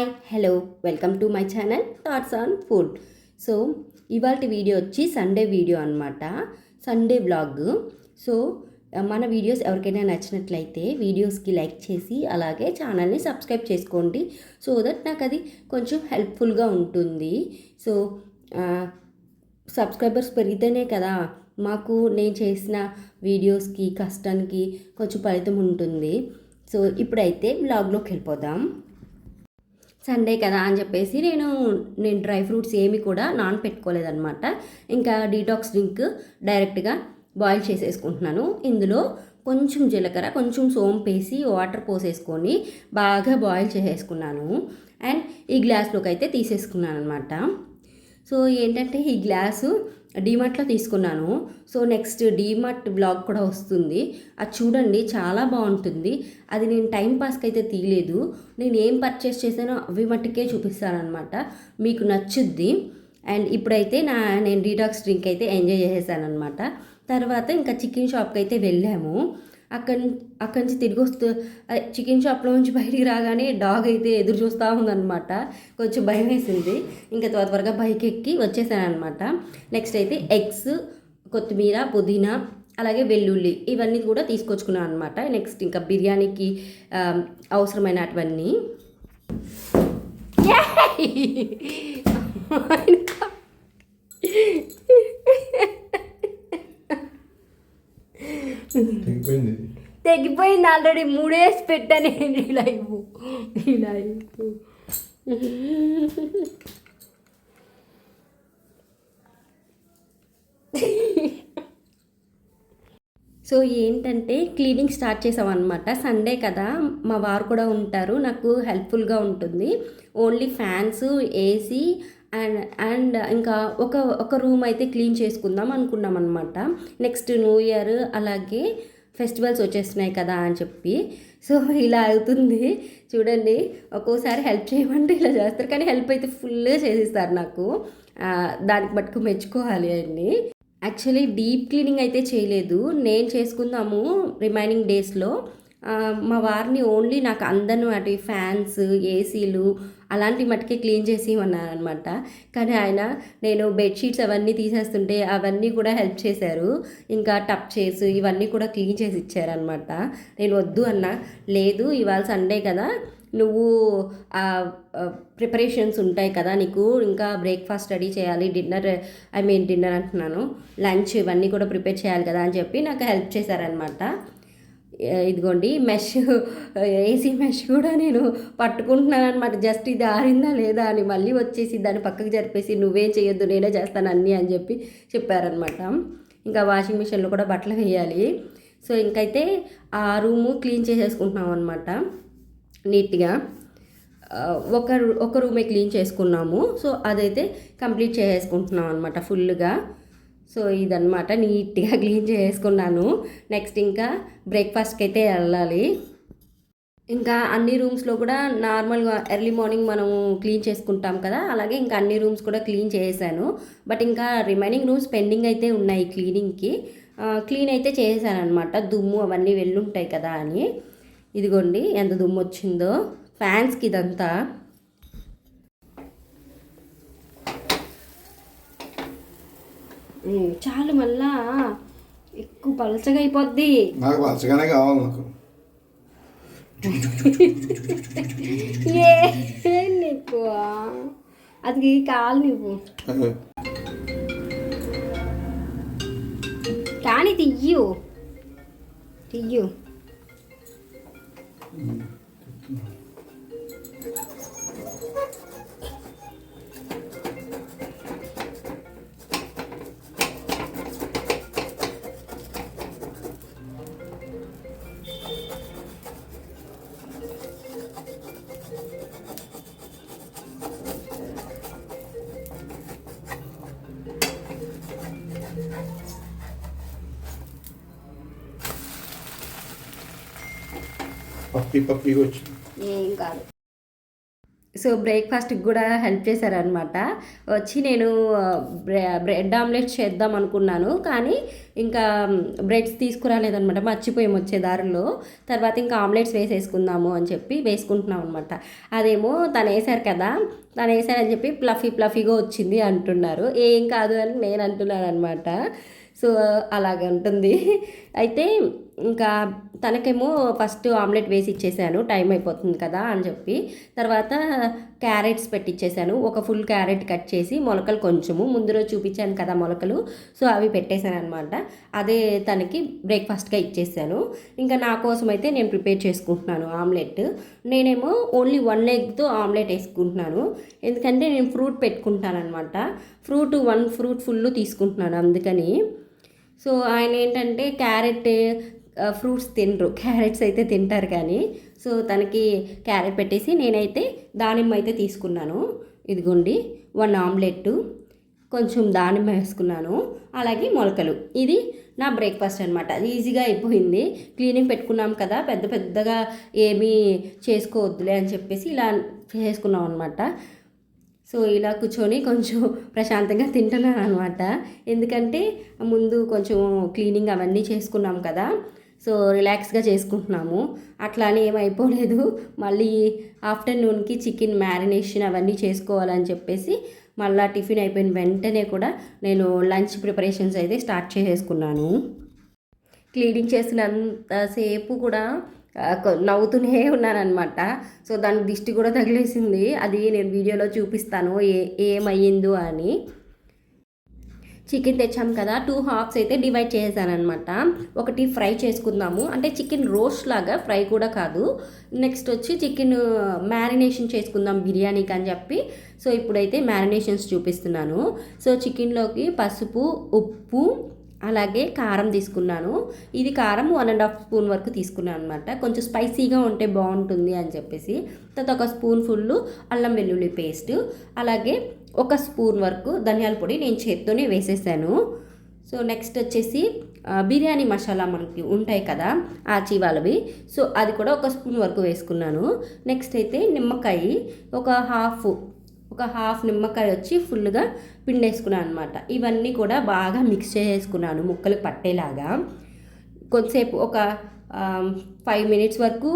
Hi hello welcome to my channel thoughts on food. So ఇవాళ video వచ్చి Sunday video అనమాట, Sunday vlog. So మన videos ఎవరికైనా నచ్చినట్లయితే వీడియోస్కి లైక్ చేసి అలాగే ఛానల్ని సబ్స్క్రైబ్ చేసుకోండి, సో దట్ నాకు అది కొంచెం హెల్ప్ఫుల్గా ఉంటుంది. సో సబ్స్క్రైబర్స్ పెరిగితేనే కదా మాకు నేను చేసిన వీడియోస్కి కష్టానికి కొంచెం ఫలితం ఉంటుంది. సో ఇప్పుడైతే వ్లాగ్లోకి వెళ్ళిపోదాం. సండే కదా అని చెప్పేసి నేను డ్రై ఫ్రూట్స్ ఏమి కూడా నానపెట్టుకోలేదన్నమాట. ఇంకా డీటాక్స్ డ్రింక్ డైరెక్ట్గా బాయిల్ చేసేసుకుంటున్నాను. ఇందులో కొంచెం జీలకర్ర, కొంచెం సోంపు వేసి వాటర్ పోసేసుకొని బాగా బాయిల్ చేసేసుకున్నాను. అండ్ ఈ గ్లాస్లోకి అయితే తీసేసుకున్నాను అనమాట. సో ఏంటంటే ఈ గ్లాసు డీమార్ట్లో తీసుకున్నాను. సో నెక్స్ట్ డీమార్ట్ బ్లాగ్ కూడా వస్తుంది, అది చూడండి, చాలా బాగుంటుంది. అది నేను టైం పాస్కి అయితే తీయలేదు, నేను ఏం పర్చేస్ చేశానో అవి మట్టుకే చూపిస్తానమాట, మీకు నచ్చుద్ది. అండ్ ఇప్పుడైతే నేను డీటాక్స్ డ్రింక్ అయితే ఎంజాయ్ చేసేసానమాట. తర్వాత ఇంకా చికెన్ షాప్కి అయితే వెళ్ళాము. అక్కడి నుంచి తిరిగి వస్తూ చికెన్ షాప్లో నుంచి బయటికి రాగానే డాగ్ అయితే ఎదురు చూస్తూ ఉందన్నమాట. కొంచెం భయం వేసింది. ఇంకా త్వరగా బైక్ ఎక్కి వచ్చేసానమాట. నెక్స్ట్ అయితే ఎగ్స్, కొత్తిమీర, పుదీనా, అలాగే వెల్లుల్లి ఇవన్నీ కూడా తీసుకొచ్చుకున్నాను అనమాట. నెక్స్ట్ ఇంకా బిర్యానీకి అవసరమైనటువన్నీ. తెగిపోయింది ఆల్రెడీ, 3 వేసి పెట్టాను ఈ లైవ్. సో ఏంటంటే క్లీనింగ్ స్టార్ట్ చేసామన్నమాట. సండే కదా, మా వారు కూడా ఉంటారు, నాకు హెల్ప్ఫుల్గా ఉంటుంది. ఓన్లీ ఫ్యాన్స్, ఏసీ అండ్ ఇంకా ఒక రూమ్ అయితే క్లీన్ చేసుకుందాం అనుకున్నాం అనమాట. నెక్స్ట్ న్యూ ఇయర్ అలాగే ఫెస్టివల్స్ వచ్చేస్తున్నాయి కదా అని చెప్పి. సో ఇలా అవుతుంది చూడండి. ఒక్కోసారి హెల్ప్ చేయమంటే ఇలా చేస్తారు, కానీ హెల్ప్ అయితే ఫుల్గా చేసిస్తారు నాకు. దానికి మటుకు మెచ్చుకోవాలి అన్ని. యాక్చువల్లీ డీప్ క్లీనింగ్ అయితే చేయలేదు, నేను చేసుకుందాము రిమైనింగ్ డేస్లో. మా వారిని ఓన్లీ నాకు అందను అటు ఫ్యాన్స్, ఏసీలు అలాంటి మట్టుకే క్లీన్ చేసి ఇవ్వన్నారనమాట. కానీ ఆయన నేను బెడ్షీట్స్ అవన్నీ తీసేస్తుంటే అవన్నీ కూడా హెల్ప్ చేశారు. ఇంకా టప్ చైర్స్ ఇవన్నీ కూడా క్లీన్ చేసి ఇచ్చారనమాట. నేను వద్దు అన్నా, లేదు ఇవాళ సండే కదా, నువ్వు ప్రిపరేషన్స్ ఉంటాయి కదా నీకు, ఇంకా బ్రేక్ఫాస్ట్ రెడీ చేయాలి, డిన్నర్ అంటున్నాను, లంచ్ ఇవన్నీ కూడా ప్రిపేర్ చేయాలి కదా అని చెప్పి నాకు హెల్ప్ చేశారనమాట. ఇదిగోండి మెష్, ఏసీ మెష్ కూడా నేను పట్టుకుంటున్నాను అనమాట. జస్ట్ ఇది ఆరిందా లేదా అని మళ్ళీ వచ్చేసి దాన్ని పక్కకు జరిపేసి నువ్వేం చేయొద్దు నేనే చేస్తాను అన్నీ అని చెప్పి చెప్పారనమాట. ఇంకా వాషింగ్ మిషన్లో కూడా బట్టలు వేయాలి. సో ఇంకైతే ఆ రూము క్లీన్ చేసేసుకుంటున్నాం అనమాట నీట్గా. ఒక రూమే క్లీన్ చేసుకున్నాము. సో అదైతే కంప్లీట్ చేసేసుకుంటున్నాం అనమాట ఫుల్గా. సో ఇదన్నమాట, నీట్గా క్లీన్ చేసుకున్నాను. నెక్స్ట్ ఇంకా బ్రేక్ఫాస్ట్కి అయితే వెళ్ళాలి. ఇంకా అన్ని రూమ్స్లో కూడా నార్మల్గా ఎర్లీ మార్నింగ్ మనం క్లీన్ చేసుకుంటాం కదా, అలాగే ఇంకా అన్ని రూమ్స్ కూడా క్లీన్ చేశాను. బట్ ఇంకా రిమైనింగ్ రూమ్స్ పెండింగ్ అయితే ఉన్నాయి క్లీనింగ్కి. క్లీన్ అయితే చేశాను అనమాట, దుమ్ము అవన్నీ వెళ్ళుంటాయి కదా అని. ఇదిగోండి ఎంత దుమ్ము వచ్చిందో ఫ్యాన్స్కి ఇదంతా. చాలు, మళ్ళా ఎక్కువ పలచగా అయిపోద్ది. నాకు పలచగానే కావాలి. నాకు నీకు అది కావాలి నువ్వు కానీ తియ్యు. పప్పి వచ్చింది, ఏం కాదు. సో బ్రేక్ఫాస్ట్కి కూడా హెల్ప్ చేశారనమాట. వచ్చి నేను బ్రెడ్ ఆమ్లెట్ చేద్దాం అనుకున్నాను, కానీ ఇంకా బ్రెడ్స్ తీసుకురాలేదనమాట, మర్చిపోయాం వచ్చే దారిలో. తర్వాత ఇంకా ఆమ్లెట్స్ వేసేసుకుందాము అని చెప్పి వేసుకుంటున్నాం అనమాట. అదేమో తను వేశారు కదా, తను వేశారని చెప్పి ప్లఫీగా వచ్చింది అంటున్నారు. ఏం కాదు అని నేను అంటున్నాను అనమాట. సో అలాగే ఉంటుంది. అయితే ఇంకా తనకేమో ఫస్ట్ ఆమ్లెట్ వేసి ఇచ్చేసాను, టైం అయిపోతుంది కదా అని చెప్పి. తర్వాత క్యారెట్స్ పెట్టిచ్చేసాను, ఒక ఫుల్ క్యారెట్ కట్ చేసి, మొలకలు కొంచెము ముందు రోజు చూపించాను కదా మొలకలు, సో అవి పెట్టేశాను అనమాట. అదే తనకి బ్రేక్ఫాస్ట్గా ఇచ్చేసాను. ఇంకా నా కోసం అయితే నేను ప్రిపేర్ చేసుకుంటున్నాను ఆమ్లెట్. నేనేమో ఓన్లీ 1 ఎగ్తో ఆమ్లెట్ వేసుకుంటున్నాను, ఎందుకంటే నేను ఫ్రూట్ పెట్టుకుంటాను అనమాట. వన్ ఫ్రూట్ ఫుల్ తీసుకుంటున్నాను అందుకని. సో ఆయన ఏంటంటే ఫ్రూట్స్ తినరు, క్యారెట్స్ అయితే తింటారు కానీ. సో తనకి క్యారెట్ పెట్టేసి నేనైతే దానిమ్మ అయితే తీసుకున్నాను. ఇదిగోండి 1 ఆమ్లెట్, కొంచెం దానిమ్మ వేసుకున్నాను, అలాగే మొలకలు. ఇది నా బ్రేక్ఫాస్ట్ అనమాట. ఈజీగా అయిపోయింది. క్లీనింగ్ పెట్టుకున్నాం కదా, పెద్దగా ఏమీ చేసుకోవద్దులే అని చెప్పేసి ఇలా చేసుకున్నాం అనమాట. సో ఇలా కూర్చొని కొంచెం ప్రశాంతంగా తింటున్నాను అనమాట. ఎందుకంటే ముందు కొంచెం క్లీనింగ్ అవన్నీ చేసుకున్నాం కదా, సో రిలాక్స్గా చేసుకుంటున్నాము. అట్లా అని ఏమైపోలేదు. మళ్ళీ ఆఫ్టర్నూన్కి చికెన్ మ్యారినేషన్ అవన్నీ చేసుకోవాలని చెప్పేసి మళ్ళీ టిఫిన్ అయిపోయిన వెంటనే కూడా నేను లంచ్ ప్రిపరేషన్స్ అయితే స్టార్ట్ చేసేసుకున్నాను. క్లీనింగ్ చేసినంతసేపు కూడా నవ్వుతూనే ఉన్నానమాట. సో దానికి దిష్టి కూడా తగిలేసింది, అది నేను వీడియోలో చూపిస్తాను ఏమయ్యిందో అని. చికెన్ తెచ్చాం కదా, 2 హాఫ్స్ అయితే డివైడ్ చేశానమాట. ఒకటి ఫ్రై చేసుకుందాము, అంటే చికెన్ రోస్ట్ లాగా, ఫ్రై కూడా కాదు. నెక్స్ట్ వచ్చి చికెన్ మ్యారినేషన్ చేసుకుందాం బిర్యానీకి అని చెప్పి. సో ఇప్పుడైతే మ్యారినేషన్స్ చూపిస్తున్నాను. సో చికెన్లోకి పసుపు, ఉప్పు, అలాగే కారం తీసుకున్నాను. ఇది కారం 1.5 స్పూన్ వరకు తీసుకున్నాను అనమాట, కొంచెం స్పైసీగా ఉంటే బాగుంటుంది అని చెప్పేసి. తర్వాత 1 స్పూన్ ఫుల్ అల్లం వెల్లుల్లి పేస్ట్, అలాగే 1 స్పూన్ వరకు ధనియాల పొడి నేను చేత్తోనే వేసేసాను. సో నెక్స్ట్ వచ్చేసి బిర్యానీ మసాలా మనకి ఉంటాయి కదా ఆచి వాళ్ళవి, సో అది కూడా 1 స్పూన్ వరకు వేసుకున్నాను. నెక్స్ట్ అయితే నిమ్మకాయ, ఒక హాఫ్ నిమ్మకాయ వచ్చి ఫుల్గా పిండేసుకున్నాను అనమాట. ఇవన్నీ కూడా బాగా మిక్స్ చేసుకున్నాను ముక్కలు పట్టేలాగా. కొంతసేపు ఒక 5 మినిట్స్ వరకు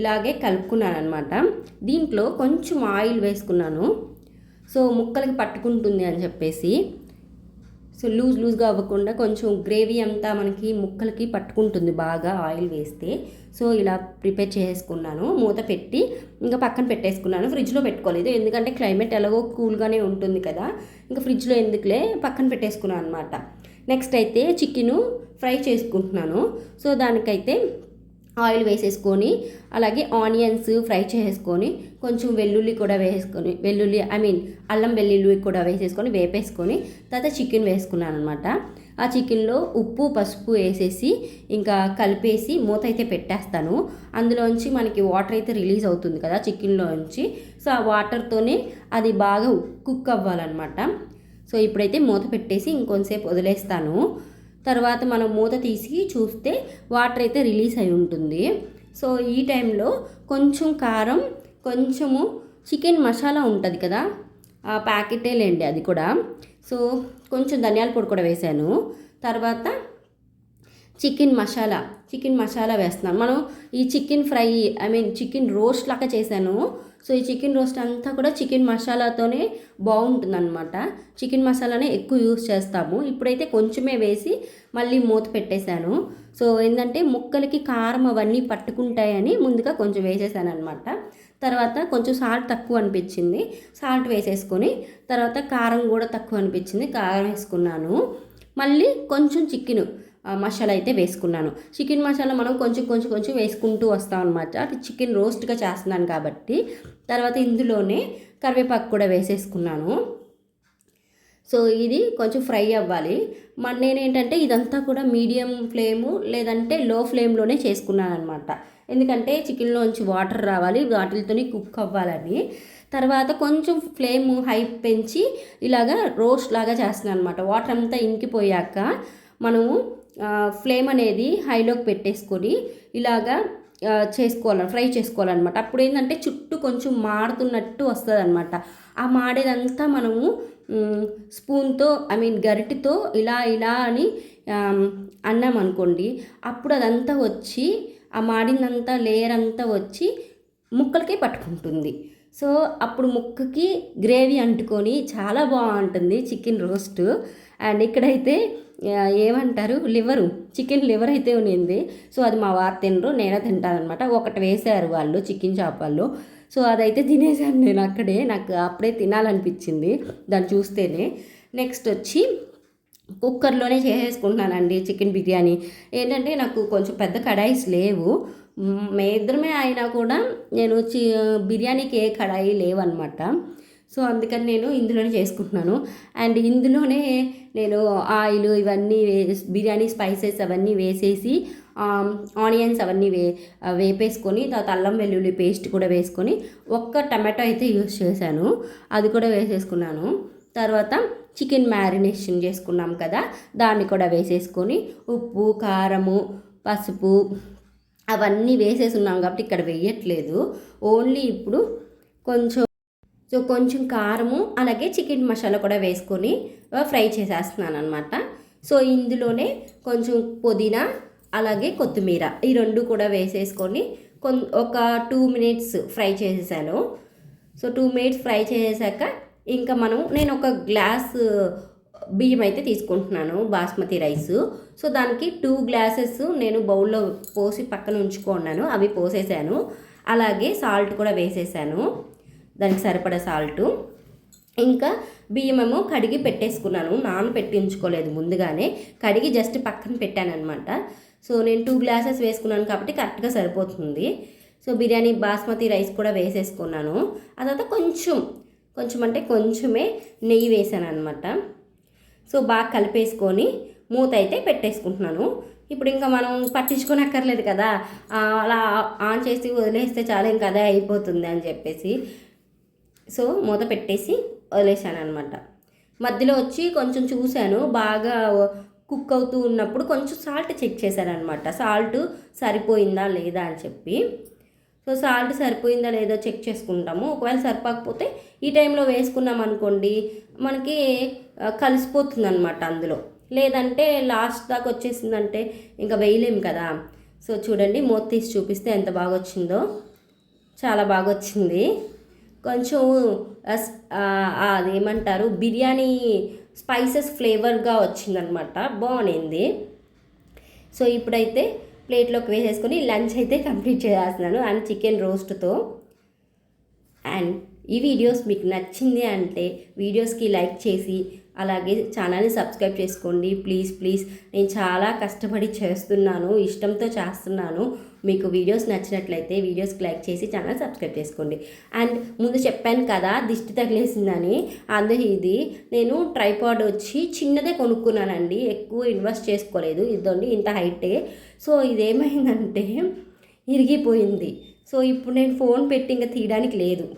ఇలాగే కలుపుకున్నాను అనమాట. దీంట్లో కొంచెం ఆయిల్ వేసుకున్నాను, సో ముక్కలకి పట్టుకుంటుంది అని చెప్పేసి. సో లూజ్గా అవ్వకుండా కొంచెం గ్రేవీ అంతా మనకి ముక్కలకి పట్టుకుంటుంది బాగా ఆయిల్ వేస్తే. సో ఇలా ప్రిపేర్ చేసుకున్నాను, మూత పెట్టి ఇంకా పక్కన పెట్టేసుకున్నాను. ఫ్రిడ్జ్లో పెట్టుకోలేదు, ఎందుకంటే క్లైమేట్ ఎలాగో కూల్గానే ఉంటుంది కదా, ఇంకా ఫ్రిడ్జ్లో ఎందుకులే పక్కన పెట్టేసుకున్నాను అనమాట. నెక్స్ట్ అయితే చికెను ఫ్రై చేసుకుంటున్నాను. సో దానికైతే ఆయిల్ వేసేసుకొని, అలాగే ఆనియన్స్ ఫ్రై చేసుకొని, కొంచెం వెల్లుల్లి కూడా వేసుకొని, అల్లం వెల్లుల్లి కూడా వేసేసుకొని వేపేసుకొని, తర్వాత చికెన్ వేసుకున్నాను అనమాట. ఆ చికెన్లో ఉప్పు పసుపు వేసేసి ఇంకా కలిపేసి మూత అయితే పెట్టేస్తాను. అందులోంచి మనకి వాటర్ అయితే రిలీజ్ అవుతుంది కదా చికెన్లోంచి, సో ఆ వాటర్తోనే అది బాగా కుక్ అవ్వాలన్నమాట. సో ఇప్పుడైతే మూత పెట్టేసి ఇంకొంతసేపు వదిలేస్తాను. తర్వాత మనం మూత తీసి చూస్తే వాటర్ అయితే రిలీజ్ అయి ఉంటుంది. సో ఈ టైంలో కొంచెం కారం, కొంచెము చికెన్ మసాలా ఉంటుంది కదా, ఆ ప్యాకెటే లేండి అది కూడా. సో కొంచెం ధనియాల పొడి కూడా వేసాను. తర్వాత చికెన్ మసాలా వేస్తున్నాను. మనం ఈ చికెన్ ఫ్రై చికెన్ రోస్ట్ లాగా చేశాను. సో ఈ చికెన్ రోస్ట్ అంతా కూడా చికెన్ మసాలాతోనే బాగుంటుందన్నమాట. చికెన్ మసాలానే ఎక్కువ యూస్ చేస్తాము. ఇప్పుడైతే కొంచెమే వేసి మళ్ళీ మూత పెట్టేశాను. సో ఏంటంటే ముక్కలకి కారం అవన్నీ పట్టుకుంటాయని ముందుగా కొంచెం వేసేసాను అనమాట. తర్వాత కొంచెం సాల్ట్ తక్కువ అనిపించింది, సాల్ట్ వేసేసుకొని, తర్వాత కారం కూడా తక్కువ అనిపించింది, కారం వేసుకున్నాను. మళ్ళీ కొంచెం చికెన్ మసాలా అయితే వేసుకున్నాను. చికెన్ మసాలా మనం కొంచెం వేసుకుంటూ వస్తాం అనమాట, అది చికెన్ రోస్ట్గా చేస్తున్నాను కాబట్టి. తర్వాత ఇందులోనే కరివేపాకు కూడా వేసేసుకున్నాను. సో ఇది కొంచెం ఫ్రై అవ్వాలి. నేనేంటంటే ఇదంతా కూడా మీడియం ఫ్లేము లేదంటే లో ఫ్లేమ్లోనే చేసుకున్నాను అనమాట, ఎందుకంటే చికెన్లోంచి వాటర్ రావాలి, వాటితోనే కుక్ అవ్వాలని. తర్వాత కొంచెం ఫ్లేమ్ హై పెంచి ఇలాగా రోస్ట్ లాగా చేస్తున్నాను అనమాట. వాటర్ అంతా ఇంకిపోయాక మనము ఫ్లేమ్ అనేది హైలోకి పెట్టేసుకొని ఇలాగా ఫ్రై చేసుకోవాలన్నమాట. అప్పుడు ఏంటంటే చుట్టూ కొంచెం మాడుతున్నట్టు వస్తుంది అనమాట. ఆ మాడేదంతా మనము స్పూన్తో గరిటెతో ఇలా ఇలా అని అన్నామనుకోండి, అప్పుడు అదంతా వచ్చి ఆ మాడిందంతా లేయర్ అంతా వచ్చి ముక్కలకే పట్టుకుంటుంది. సో అప్పుడు ముక్కకి గ్రేవీ అంటుకొని చాలా బాగుంటుంది చికెన్ రోస్ట్. అండ్ ఇక్కడైతే ఏమంటారు చికెన్ లివర్ అయితే ఉన్నింది. సో అది మా వారు తినరు, నేనే తింటానమాట. ఒకటి వేశారు వాళ్ళు చికెన్ షాప్ వాళ్ళు. సో అదైతే తినేసాను నేను అక్కడే. నాకు అప్పుడే తినాలనిపించింది దాన్ని చూస్తేనే. నెక్స్ట్ వచ్చి కుక్కర్లోనే చేసేసుకుంటున్నానండి చికెన్ బిర్యానీ. ఏంటంటే నాకు కొంచెం పెద్ద కడాయిస్ లేవు, మే ఇద్దరమే అయినా కూడా నేను బిర్యానీకి ఏ కడాయి లేవన్నమాట. సో అందుకని నేను ఇందులోనే చేసుకుంటున్నాను. అండ్ ఇందులోనే నేను ఆయిల్ ఇవన్నీ బిర్యానీ స్పైసెస్ అవన్నీ వేసేసి ఆనియన్స్ అవన్నీ వేపేసుకొని తర్వాత అల్లం వెల్లుల్లి పేస్ట్ కూడా వేసుకొని ఒక్క టమాటో అయితే యూస్ చేశాను, అది కూడా వేసేసుకున్నాను. తర్వాత చికెన్ మ్యారినేషన్ చేసుకున్నాం కదా, దాన్ని కూడా వేసేసుకొని ఉప్పు కారము పసుపు అవన్నీ వేసేసి ఉన్నాం కాబట్టి ఇక్కడ వేయట్లేదు. ఓన్లీ ఇప్పుడు కొంచెం కారము అలాగే చికెన్ మసాలా కూడా వేసుకొని ఫ్రై చేసేస్తున్నాను అనమాట. సో ఇందులోనే కొంచెం పుదీనా అలాగే కొత్తిమీర ఈ రెండు కూడా వేసేసుకొని ఒక 2 మినిట్స్ ఫ్రై చేసేసాను. సో 2 మినిట్స్ ఫ్రై చేసాక ఇంకా నేను ఒక గ్లాస్ బియ్యం అయితే తీసుకుంటున్నాను, బాస్మతి రైస్. సో దానికి 2 గ్లాసెస్ నేను బౌల్లో పోసి పక్కన ఉంచుకున్నాను, అవి పోసేసాను. అలాగే సాల్ట్ కూడా వేసేసాను, దానికి సరిపడా సాల్టు. ఇంకా బియ్యమేమో కడిగి పెట్టేసుకున్నాను, నానబెట్టి ఉంచుకోలేదు, ముందుగానే కడిగి జస్ట్ పక్కన పెట్టాను అనమాట. సో నేను 2 గ్లాసెస్ వేసుకున్నాను కాబట్టి కరెక్ట్గా సరిపోతుంది. సో బిర్యానీ బాస్మతి రైస్ కూడా వేసేసుకున్నాను. ఆ తర్వాత కొంచెం అంటే కొంచెమే నెయ్యి వేసాను అనమాట. సో బాగా కలిపేసుకొని మూత అయితే పెట్టేసుకుంటున్నాను. ఇప్పుడు ఇంకా మనం పట్టించుకోనక్కర్లేదు కదా, అలా ఆన్ చేసి వదిలేస్తే చాలా ఇంకా అదే అయిపోతుంది అని చెప్పేసి సో మూత పెట్టేసి వదిలేసాను అనమాట. మధ్యలో వచ్చి కొంచెం చూశాను, బాగా కుక్ అవుతూ ఉన్నప్పుడు కొంచెం సాల్ట్ చెక్ చేశాను అనమాట, సాల్ట్ సరిపోయిందా లేదా అని చెప్పి. సో సాల్ట్ సరిపోయిందా లేదో చెక్ చేసుకుంటాము. ఒకవేళ సరిపోకపోతే ఈ టైంలో వేసుకున్నాం అనుకోండి, మనకి కలిసిపోతుంది అనమాట అందులో. లేదంటే లాస్ట్ దాకా వచ్చేసిందంటే ఇంకా వేయలేము కదా. సో చూడండి, మూత తీసి చూపిస్తే ఎంత బాగా వచ్చిందో, చాలా బాగా వచ్చింది. కొంచెం అదేమంటారు బిర్యానీ స్పైసెస్ ఫ్లేవర్గా వచ్చిందనమాట, బాగుంది. సో ఇప్పుడైతే ప్లేట్లోకి వేసేసుకొని లంచ్ అయితే కంప్లీట్ చేసేస్తున్నాను అండ్ చికెన్ రోస్ట్తో. అండ్ ఈ వీడియోస్ మీకు నచ్చింది అంటే వీడియోస్కి లైక్ చేసి అలాగే ఛానల్ని సబ్స్క్రైబ్ చేసుకోండి ప్లీజ్. నేను చాలా కష్టపడి చేస్తున్నాను, ఇష్టంతో చేస్తున్నాను. మీకు వీడియోస్ నచ్చినట్లయితే వీడియోస్కి లైక్ చేసి ఛానల్ సబ్స్క్రైబ్ చేసుకోండి. అండ్ ముందు చెప్పాను కదా దిష్టి తగిలేసిందని, ఇది నేను ట్రైపాడ్ వచ్చి చిన్నదే కొనుక్కున్నానండి, ఎక్కువ ఇన్వెస్ట్ చేసుకోలేదు. ఇదండి ఇంత హైటే. సో ఇదేమైందంటే ఇరిగిపోయింది. సో ఇప్పుడు నేను ఫోన్ పెట్టి ఇంకా తీయడానికి లేదు.